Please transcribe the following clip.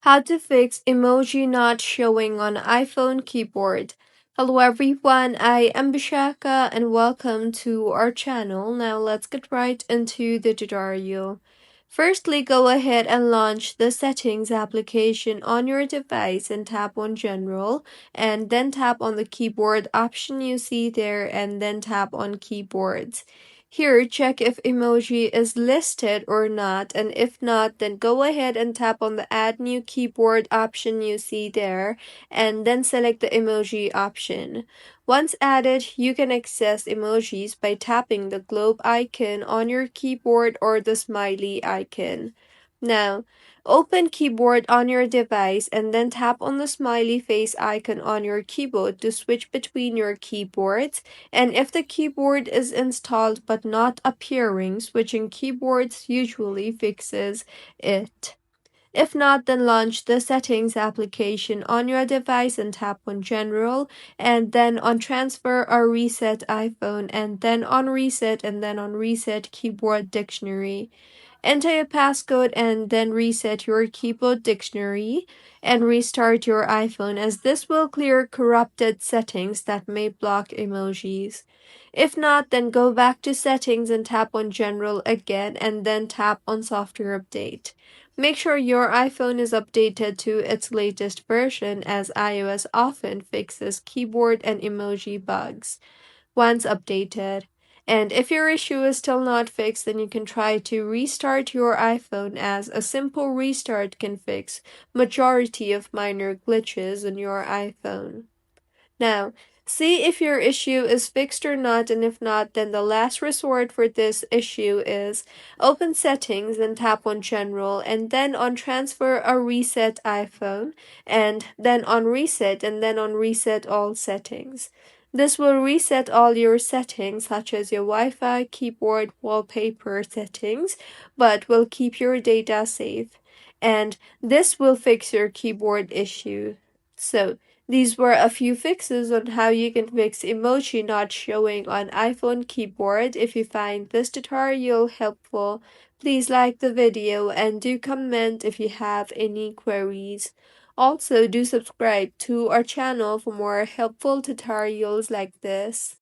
How to fix emoji not showing on iPhone keyboard. Hello everyone, I am Bishaka and welcome to our channel. Now let's get right into the tutorial. Firstly, go ahead and launch the settings application on your device and tap on general and then tap on the keyboard option you see there and then tap on keyboards. Here, check if emoji is listed or not, and if not, then go ahead and tap on the add new keyboard option you see there, and then select the emoji option. Once added, you can access emojis by tapping the globe icon on your keyboard or the smiley icon. Now, open keyboard on your device and then tap on the smiley face icon on your keyboard to switch between your keyboards. And if the keyboard is installed but not appearing, switching keyboards usually fixes it. If not, then launch the settings application on your device and tap on general and then on transfer or reset iPhone and then on reset and then on reset keyboard dictionary. Enter a passcode and then reset your keyboard dictionary and restart your iPhone, as this will clear corrupted settings that may block emojis. If not, then go back to settings and tap on general again and then tap on software update. Make sure your iPhone is updated to its latest version, as iOS often fixes keyboard and emoji bugs once updated. And if your issue is still not fixed, then you can try to restart your iPhone, as a simple restart can fix majority of minor glitches on your iPhone. Now, see if your issue is fixed or not, and if not, then the last resort for this issue is open settings and tap on general and then on transfer or reset iPhone and then on reset and then on reset all settings. This will reset all your settings such as your Wi-Fi, keyboard, wallpaper settings, but will keep your data safe. And this will fix your keyboard issue. So, these were a few fixes on how you can fix emoji not showing on iPhone keyboard. If you find this tutorial helpful, please like the video and do comment if you have any queries. Also, do subscribe to our channel for more helpful tutorials like this.